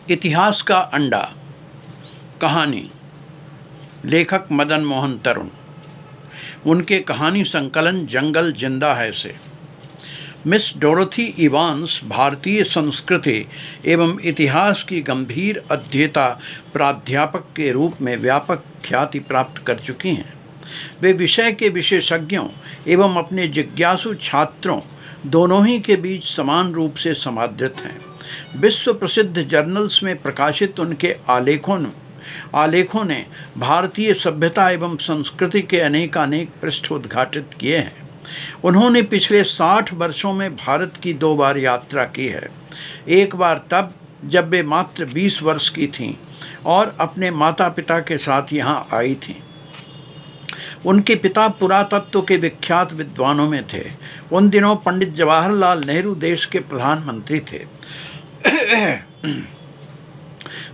इतिहास का अंडा। कहानी लेखक मदन मोहन तरुण। उनके कहानी संकलन जंगल जिंदा है से। मिस डोरोथी इवांस भारतीय संस्कृति एवं इतिहास की गंभीर अध्येता प्राध्यापक के रूप में व्यापक ख्याति प्राप्त कर चुकी हैं। वे विषय के विशेषज्ञों एवं अपने जिज्ञासु छात्रों दोनों ही के बीच समान रूप से समादृत हैं। विश्व प्रसिद्ध जर्नल्स में प्रकाशित उनके आलेखों ने भारतीय सभ्यता एवं संस्कृति के अनेक पृष्ठ उद्घाटित किए हैं। उन्होंने पिछले 60 वर्षों में भारत की 2 बार यात्रा की है। एक बार तब जब वे मात्र 20 वर्ष की थीं और अपने माता पिता के साथ यहाँ आई थीं। उनके पिता पुरातत्व के विख्यात विद्वानों में थे। उन दिनों पंडित जवाहरलाल नेहरू देश के प्रधानमंत्री थे।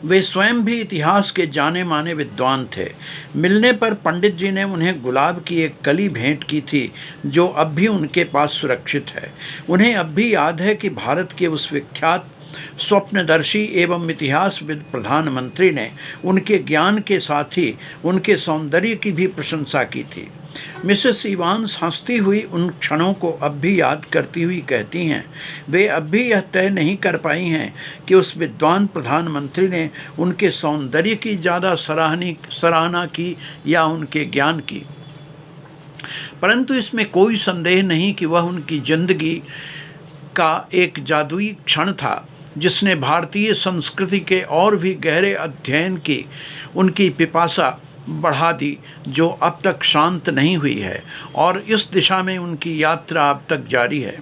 वे स्वयं भी इतिहास के जाने माने विद्वान थे। मिलने पर पंडित जी ने उन्हें गुलाब की एक कली भेंट की थी, जो अब भी उनके पास सुरक्षित है। उन्हें अब भी याद है कि भारत के उस विख्यात स्वप्नदर्शी एवं इतिहासविद प्रधानमंत्री ने उनके ज्ञान के साथ ही उनके सौंदर्य की भी प्रशंसा की थी। मिसेस इवांस हंसती हुई उन क्षणों को अब भी याद करती हुई कहती हैं, वे अब भी यह तय नहीं कर पाई हैं कि उस विद्वान प्रधानमंत्री ने उनके सौंदर्य की ज़्यादा सराहना की या उनके ज्ञान की। परंतु इसमें कोई संदेह नहीं कि वह उनकी जिंदगी का एक जादुई क्षण था, जिसने भारतीय संस्कृति के और भी गहरे अध्ययन की उनकी पिपासा बढ़ा दी, जो अब तक शांत नहीं हुई है, और इस दिशा में उनकी यात्रा अब तक जारी है।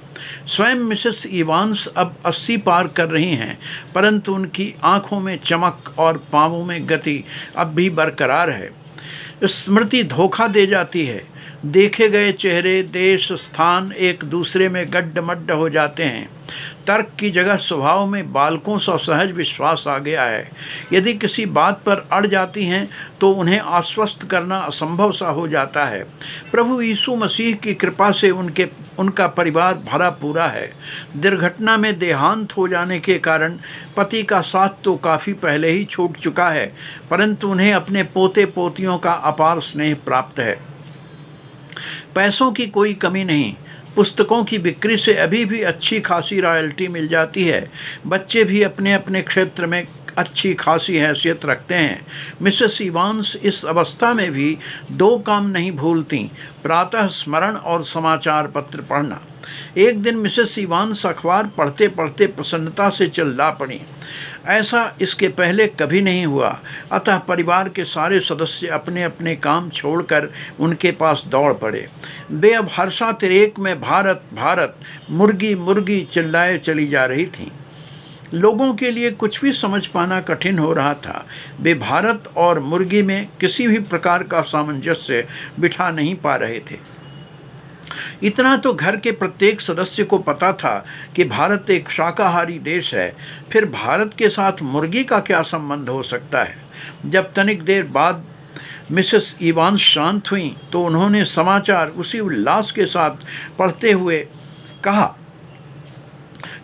स्वयं मिसेस इवांस अब 80 पार कर रही हैं, परंतु उनकी आंखों में चमक और पांवों में गति अब भी बरकरार है। स्मृति धोखा दे जाती है। देखे गए चेहरे, देश, स्थान एक दूसरे में गड्ढ-मड्ढ हो जाते हैं। तर्क की जगह स्वभाव में बालकों सा सहज विश्वास आ गया है। यदि किसी बात पर अड़ जाती हैं तो उन्हें आश्वस्त करना असंभव सा हो जाता है। प्रभु यीशु मसीह की कृपा से उनका परिवार भरा पूरा है। दुर्घटना में देहांत हो जाने के कारण पति का साथ तो काफ़ी पहले ही छूट चुका है, परंतु उन्हें अपने पोते पोतियों का अपार स्नेह प्राप्त है। पैसों की कोई कमी नहीं। पुस्तकों की बिक्री से अभी भी अच्छी खासी रॉयल्टी मिल जाती है। बच्चे भी अपने अपने क्षेत्र में अच्छी खासी हैसियत रखते हैं। मिसेस इवांस इस अवस्था में भी 2 काम नहीं भूलती, प्रातः स्मरण और समाचार पत्र पढ़ना। एक दिन मिसेस इवांस अखबार पढ़ते पढ़ते प्रसन्नता से चिल्ला पड़ी। ऐसा इसके पहले कभी नहीं हुआ। अतः परिवार के सारे सदस्य अपने अपने काम छोड़कर उनके पास दौड़ पड़े। वे अब हर्षातिरेक में भारत भारत, मुर्गी मुर्गी चिल्लाए चली जा रही थीं। लोगों के लिए कुछ भी समझ पाना कठिन हो रहा था। वे भारत और मुर्गी में किसी भी प्रकार का सामंजस्य बिठा नहीं पा रहे थे। इतना तो घर के प्रत्येक सदस्य को पता था कि भारत एक शाकाहारी देश है, फिर भारत के साथ मुर्गी का क्या संबंध हो सकता है। जब तनिक देर बाद मिसेस इवांस शांत हुई तो उन्होंने समाचार उसी उल्लास के साथ पढ़ते हुए कहा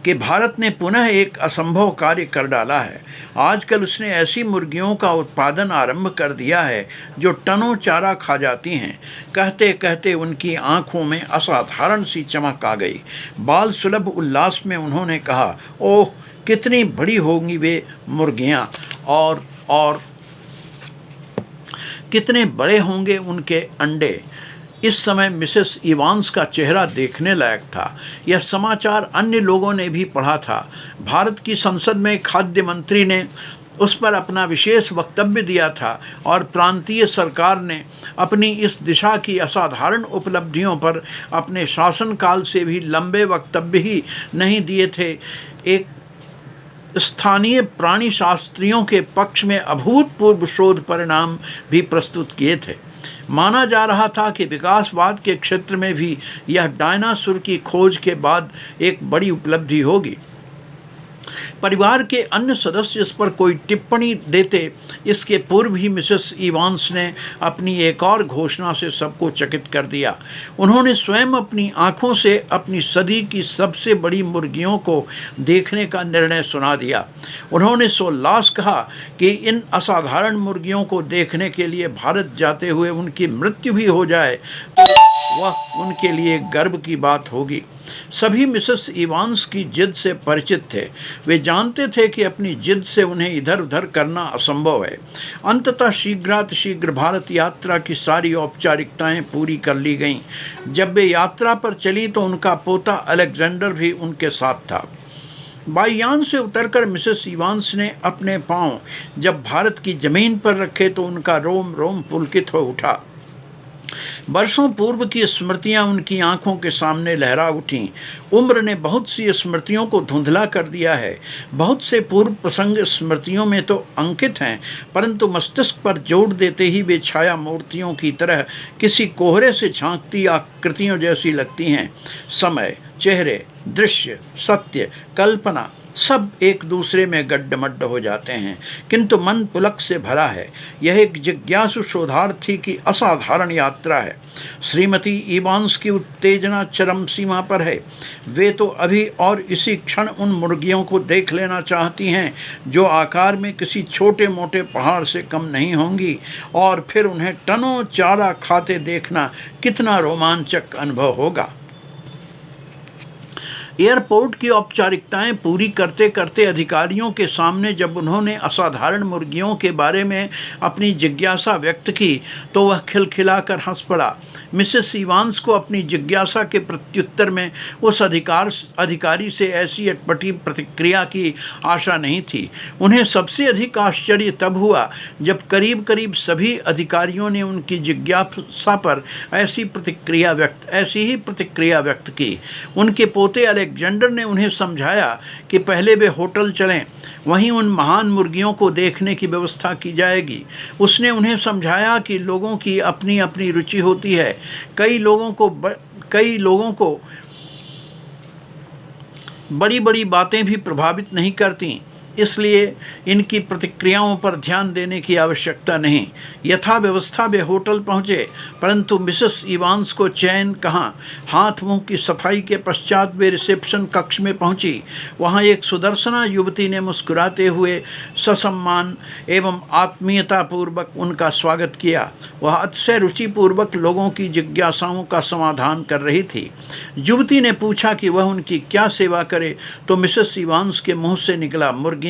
कि भारत ने पुनः एक असंभव कार्य कर डाला है। आजकल उसने ऐसी मुर्गियों का उत्पादन आरंभ कर दिया है जो टनों चारा खा जाती हैं। कहते कहते उनकी आंखों में असाधारण सी चमक आ गई। बाल सुलभ उल्लास में उन्होंने कहा, ओह कितनी बड़ी होंगी वे मुर्गियां, और कितने बड़े होंगे उनके अंडे। इस समय मिसेस इवांस का चेहरा देखने लायक था। यह समाचार अन्य लोगों ने भी पढ़ा था। भारत की संसद में खाद्य मंत्री ने उस पर अपना विशेष वक्तव्य दिया था और प्रांतीय सरकार ने अपनी इस दिशा की असाधारण उपलब्धियों पर अपने शासनकाल से भी लंबे वक्तव्य ही नहीं दिए थे। एक स्थानीय प्राणी शास्त्रियों के पक्ष में अभूतपूर्व शोध परिणाम भी प्रस्तुत किए थे। माना जा रहा था कि विकासवाद के क्षेत्र में भी यह डायनासोर की खोज के बाद एक बड़ी उपलब्धि होगी। परिवार के अन्य सदस्य इस पर कोई टिप्पणी देते इसके पूर्व ही मिसेस इवांस ने अपनी एक और घोषणा से सबको चकित कर दिया। उन्होंने स्वयं अपनी आंखों से अपनी सदी की सबसे बड़ी मुर्गियों को देखने का निर्णय सुना दिया। उन्होंने सोल्लास कहा कि इन असाधारण मुर्गियों को देखने के लिए भारत जाते हुए उनकी मृत्यु भी हो जाए तो वह उनके लिए गर्व की बात होगी। सभी मिसेस इवांस की जिद से परिचित थे। वे जानते थे कि अपनी जिद से उन्हें इधर उधर करना असंभव है। अंततः शीघ्रातिशीघ्र भारत यात्रा की सारी औपचारिकताएं पूरी कर ली गईं। जब वे यात्रा पर चली तो उनका पोता अलेक्जेंडर भी उनके साथ था। वायुयान से उतरकर मिसेस इवांस ने अपने पांव जब भारत की जमीन पर रखे तो उनका रोम रोम पुलकित हो उठा। वर्षों पूर्व की स्मृतियां उनकी आंखों के सामने लहरा उठीं। उम्र ने बहुत सी स्मृतियों को धुंधला कर दिया है। बहुत से पूर्व प्रसंग स्मृतियों में तो अंकित हैं, परंतु मस्तिष्क पर जोड़ देते ही वे छाया मूर्तियों की तरह किसी कोहरे से झांकती आकृतियों जैसी लगती हैं। समय, चेहरे, दृश्य, सत्य, कल्पना सब एक दूसरे में गड्ढमड्ढ हो जाते हैं, किंतु मन पुलक से भरा है। यह एक जिज्ञासु शोधार्थी की असाधारण यात्रा है। श्रीमती इवांस की उत्तेजना चरम सीमा पर है। वे तो अभी और इसी क्षण उन मुर्गियों को देख लेना चाहती हैं जो आकार में किसी छोटे मोटे पहाड़ से कम नहीं होंगी, और फिर उन्हें टनों चारा खाते देखना कितना रोमांचक अनुभव होगा। एयरपोर्ट की औपचारिकताएं पूरी करते करते अधिकारियों के सामने जब उन्होंने असाधारण मुर्गियों के बारे में अपनी जिज्ञासा व्यक्त की तो वह खिलखिलाकर हंस पड़ा। मिसेस इवांस को अपनी जिज्ञासा के प्रत्युत्तर में उस अधिकारी से ऐसी अटपटी प्रतिक्रिया की आशा नहीं थी। उन्हें सबसे अधिक आश्चर्य तब हुआ जब करीब करीब सभी अधिकारियों ने उनकी जिज्ञासा पर ऐसी ही प्रतिक्रिया व्यक्त की। उनके पोते अलेक्जेंडर ने उन्हें समझाया कि पहले वे होटल चलें, वहीं उन महान मुर्गियों को देखने की व्यवस्था की जाएगी। उसने उन्हें समझाया कि लोगों की अपनी अपनी रुचि होती है। कई लोगों को बड़ी बड़ी बातें भी प्रभावित नहीं करती, इसलिए इनकी प्रतिक्रियाओं पर ध्यान देने की आवश्यकता नहीं। यथा व्यवस्था वे होटल पहुँचे, परंतु मिसेस इवांस को चैन कहाँ। हाथ मुंह की सफाई के पश्चात वे रिसेप्शन कक्ष में पहुँची। वहाँ एक सुदर्शना युवती ने मुस्कुराते हुए ससम्मान एवं आत्मीयतापूर्वक उनका स्वागत किया। वह अतिशय रुचिपूर्वक लोगों की जिज्ञासाओं का समाधान कर रही थी। युवती ने पूछा कि वह उनकी क्या सेवा करे, तो मिसेस इवांस के मुँह से निकला, मुर्गियाँ।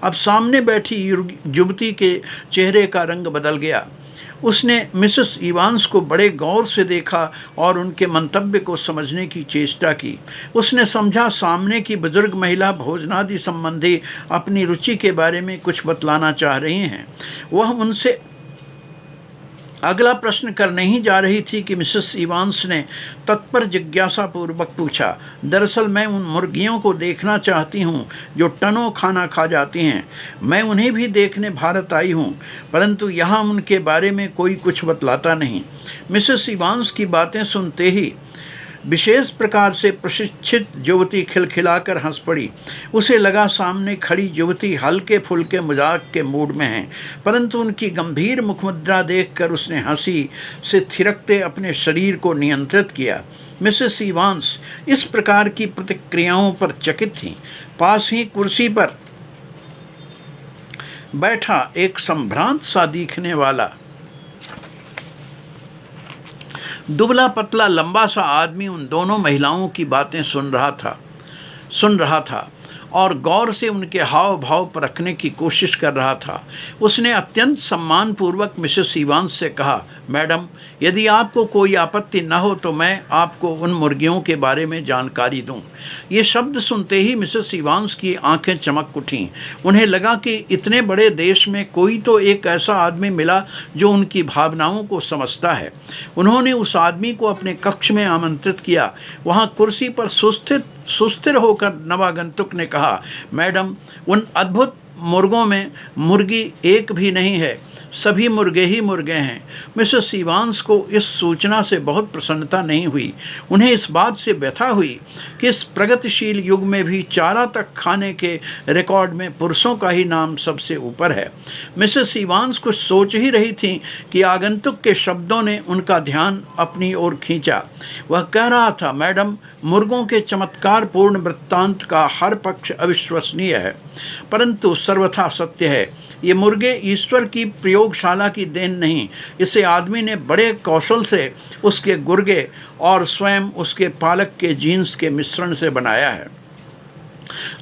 अब सामने बैठी युवती के चेहरे का रंग बदल गया। उसने मिसेस इवांस को बड़े गौर से देखा और उनके मंतव्य को समझने की चेष्टा की। उसने समझा सामने की बुजुर्ग महिला भोजनादि संबंधी अपनी रुचि के बारे में कुछ बतलाना चाह रही हैं। वह उनसे अगला प्रश्न करने ही जा रही थी कि मिसेस इवांस ने तत्पर जिज्ञासापूर्वक पूछा, दरअसल मैं उन मुर्गियों को देखना चाहती हूँ जो टनों खाना खा जाती हैं। मैं उन्हें भी देखने भारत आई हूँ, परंतु यहाँ उनके बारे में कोई कुछ बतलाता नहीं। मिसेस इवांस की बातें सुनते ही विशेष प्रकार से प्रशिक्षित युवती खिलखिलाकर हंस पड़ी। उसे लगा सामने खड़ी युवती हल्के फुल्के मजाक के मूड में है, परंतु उनकी गंभीर मुखमुद्रा देखकर उसने हंसी से थिरकते अपने शरीर को नियंत्रित किया। मिसेस इवांस इस प्रकार की प्रतिक्रियाओं पर चकित थीं। पास ही कुर्सी पर बैठा एक संभ्रांत सा दिखने वाला दुबला पतला लंबा सा आदमी उन दोनों महिलाओं की बातें सुन रहा था और गौर से उनके हाव भाव परखने की कोशिश कर रहा था। उसने अत्यंत सम्मानपूर्वक मिसेस इवांस से कहा, मैडम, यदि आपको कोई आपत्ति न हो तो मैं आपको उन मुर्गियों के बारे में जानकारी दूं। ये शब्द सुनते ही मिसेस इवांस की आंखें चमक उठीं। उन्हें लगा कि इतने बड़े देश में कोई तो एक ऐसा आदमी मिला जो उनकी भावनाओं को समझता है। उन्होंने उस आदमी को अपने कक्ष में आमंत्रित किया। वहाँ कुर्सी पर सुस्थिर होकर नवागंतुक ने कहा, मैडम, उन अद्भुत मुर्गों में मुर्गी एक भी नहीं है, सभी मुर्गे ही मुर्गे हैं। मिसेस इवांस को इस सूचना से बहुत प्रसन्नता नहीं हुई। उन्हें इस बात से व्यथा हुई कि इस प्रगतिशील युग में भी चारा तक खाने के रिकॉर्ड में पुरुषों का ही नाम सबसे ऊपर है। मिसेस इवांस कुछ सोच ही रही थी कि आगंतुक के शब्दों ने उनका ध्यान अपनी ओर खींचा। वह कह रहा था, मैडम, मुर्गों के चमत्कारपूर्ण वृत्तांत का हर पक्ष अविश्वसनीय है, परंतु सर्वथा सत्य है। ये मुर्गे ईश्वर की प्रयोगशाला की देन नहीं, इसे आदमी ने बड़े कौशल से उसके गुर्गे और स्वयं उसके पालक के जीन्स के मिश्रण से बनाया है।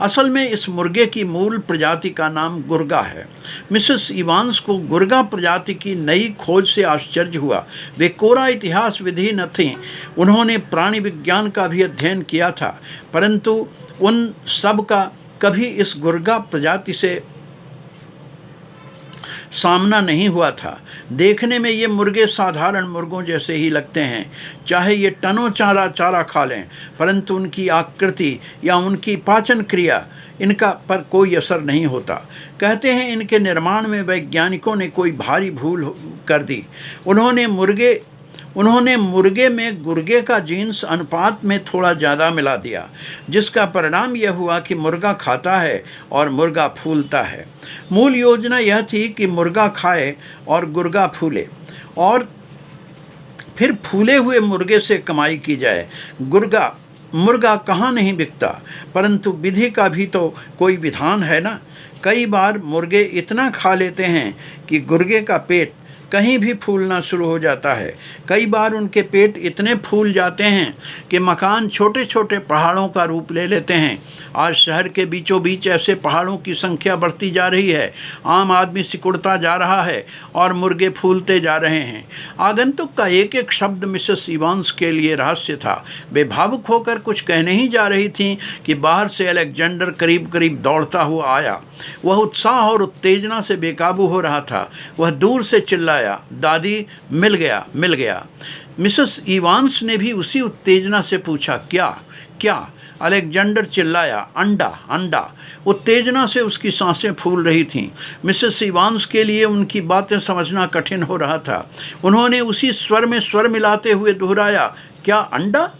असल में इस मुर्गे की मूल प्रजाति का नाम गुर्गा है। मिसेस इवांस को गुर्गा प्रजाति की नई खोज से आश्चर्य हुआ। वे कोरा इतिहास विधि न थीं, उन्होंने प्राणी विज्ञान का भी अध्ययन किया था, परंतु उन सब का कभी इस गुर्गा प्रजाति से सामना नहीं हुआ था। देखने में ये मुर्गे साधारण मुर्गों जैसे ही लगते हैं, चाहे ये टनों चारा खा लें, परंतु उनकी आकृति या उनकी पाचन क्रिया इनका पर कोई असर नहीं होता। कहते हैं इनके निर्माण में वैज्ञानिकों ने कोई भारी भूल कर दी। उन्होंने मुर्गे में गुर्गे का जीन्स अनुपात में थोड़ा ज़्यादा मिला दिया, जिसका परिणाम यह हुआ कि मुर्गा खाता है और मुर्गा फूलता है। मूल योजना यह थी कि मुर्गा खाए और गुर्गा फूले और फिर फूले हुए मुर्गे से कमाई की जाए। मुर्गा कहाँ नहीं बिकता, परंतु विधि का भी तो कोई विधान है ना। कई बार मुर्गे इतना खा लेते हैं कि गुर्गे का पेट कहीं भी फूलना शुरू हो जाता है। कई बार उनके पेट इतने फूल जाते हैं कि मकान छोटे छोटे पहाड़ों का रूप ले लेते हैं। आज शहर के बीचों बीच ऐसे पहाड़ों की संख्या बढ़ती जा रही है। आम आदमी सिकुड़ता जा रहा है और मुर्गे फूलते जा रहे हैं। आगंतुक का एक एक शब्द मिसेस इवांस के लिए रहस्य था। वे भावुक होकर कुछ कहने ही जा रही थीं कि बाहर से अलेक्जेंडर करीब करीब दौड़ता हुआ आया। वह उत्साह और उत्तेजना से बेकाबू हो रहा था। वह दूर से चिल्लाया, दादी, मिल गया, मिल गया। मिसेस इवांस ने भी उसी उत्तेजना से पूछा, क्या क्या? अलेक्जेंडर चिल्लाया, अंडा, अंडा। उत्तेजना से उसकी सांसें फूल रही थीं। मिसेस इवांस के लिए उनकी बातें समझना कठिन हो रहा था। उन्होंने उसी स्वर में स्वर मिलाते हुए दोहराया, क्या अंडा?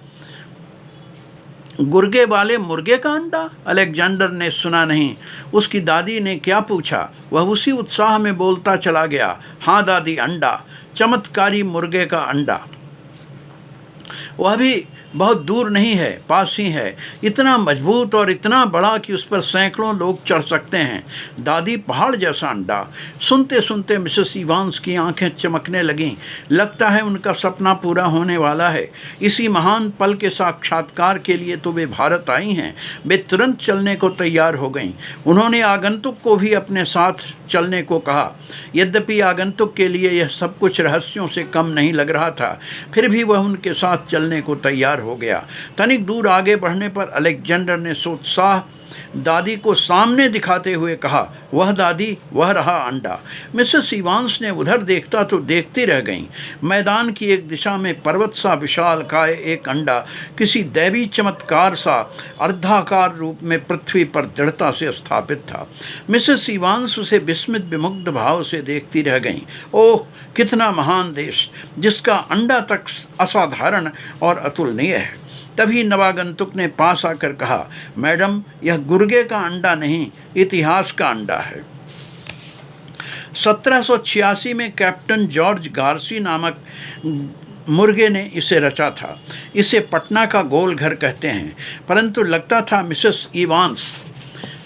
गुर्गे वाले मुर्गे का अंडा? अलेक्जेंडर ने सुना नहीं। उसकी दादी ने क्या पूछा? वह उसी उत्साह में बोलता चला गया, हाँ दादी, अंडा, चमत्कारी मुर्गे का अंडा। वह भी बहुत दूर नहीं है, पास ही है, इतना मजबूत और इतना बड़ा कि उस पर सैकड़ों लोग चढ़ सकते हैं। दादी, पहाड़ जैसा अंडा। सुनते सुनते मिसेस इवांस की आंखें चमकने लगीं। लगता है उनका सपना पूरा होने वाला है। इसी महान पल के साक्षात्कार के लिए तो वे भारत आई हैं। वे तुरंत चलने को तैयार हो गईं। उन्होंने आगंतुक को भी अपने साथ चलने को कहा। यद्यपि आगंतुक के लिए यह सब कुछ रहस्यों से कम नहीं लग रहा था, फिर भी वह उनके साथ चलने को तैयार हो गया। तनिक दूर आगे बढ़ने पर अलेक्जेंडर ने सोत्साह दादी को सामने दिखाते हुए कहा, वह दादी, वह रहा अंडा। मिसेस इवांस ने उधर देखता तो देखती रह गईं। मैदान की एक दिशा में पर्वत सा विशालकाय एक अंडा किसी दैवी चमत्कार सा अर्धाकार रूप में पृथ्वी पर दृढ़ता से स्थापित था। मिसेस इवांस उसे विस्मित विमुग्ध भाव से देखती रह गईं। ओह, कितना महान देश, जिसका अंडा तक असाधारण और अतुलनीय है। तभी नवागंतुक ने पास आकर कहा, मैडम, यह गुर्गे का अंडा नहीं, इतिहास का अंडा है। 1786 में कैप्टन जॉर्ज गार्सी नामक मुर्गे ने इसे रचा था। इसे पटना का गोल घर कहते हैं, परंतु लगता था मिसेस इवांस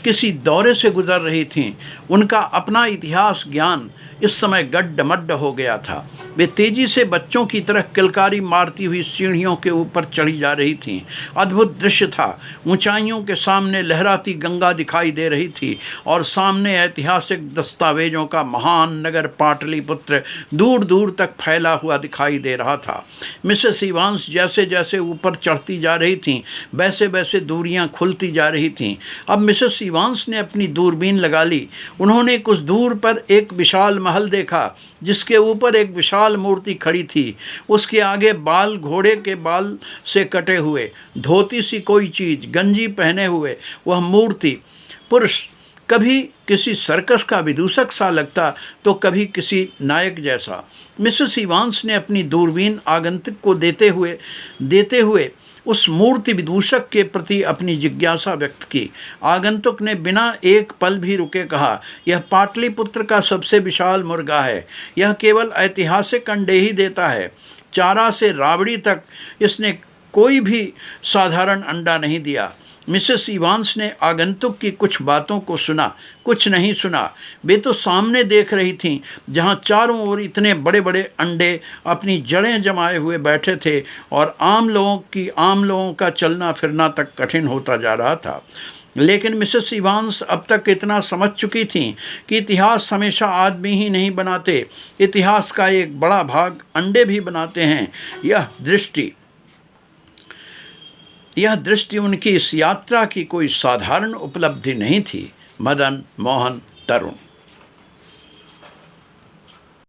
किसी दौरे से गुजर रही थीं। उनका अपना इतिहास ज्ञान इस समय गड्ढमड्ढ हो गया था। वे तेजी से बच्चों की तरह किलकारी मारती हुई सीढ़ियों के ऊपर चढ़ी जा रही थीं। अद्भुत दृश्य था। ऊंचाइयों के सामने लहराती गंगा दिखाई दे रही थी और सामने ऐतिहासिक दस्तावेजों का महान नगर पाटलिपुत्र दूर दूर तक फैला हुआ दिखाई दे रहा था। मिसेस इवांस जैसे जैसे ऊपर चढ़ती जा रही थीं, वैसे वैसे दूरियां खुलती जा रही थीं। अब मिसेस इवांस ने अपनी दूरबीन लगा ली। उन्होंने कुछ दूर पर एक विशाल महल देखा, जिसके ऊपर एक विशाल मूर्ति खड़ी थी। उसके आगे बाल घोड़े के बाल से कटे हुए, धोती सी कोई चीज, गंजी पहने हुए वह मूर्ति पुरुष कभी किसी सर्कस का विदूषक सा लगता तो कभी किसी नायक जैसा। मिसेस इवांस ने अपनी दूरबीन आगंतुक को देते हुए उस मूर्ति विदूषक के प्रति अपनी जिज्ञासा व्यक्त की। आगंतुक ने बिना एक पल भी रुके कहा, यह पाटलिपुत्र का सबसे विशाल मुर्गा है। यह केवल ऐतिहासिक अंडे ही देता है। चारा से राबड़ी तक इसने कोई भी साधारण अंडा नहीं दिया। मिसेस इवांस ने आगंतुक की कुछ बातों को सुना, कुछ नहीं सुना। वे तो सामने देख रही थीं, जहां चारों ओर इतने बड़े बड़े अंडे अपनी जड़ें जमाए हुए बैठे थे और आम लोगों का चलना फिरना तक कठिन होता जा रहा था। लेकिन मिसेस इवांस अब तक इतना समझ चुकी थीं कि इतिहास हमेशा आदमी ही नहीं बनाते, इतिहास का एक बड़ा भाग अंडे भी बनाते हैं। यह दृष्टि उनकी इस यात्रा की कोई साधारण उपलब्धि नहीं थी। मदन मोहन तरुण।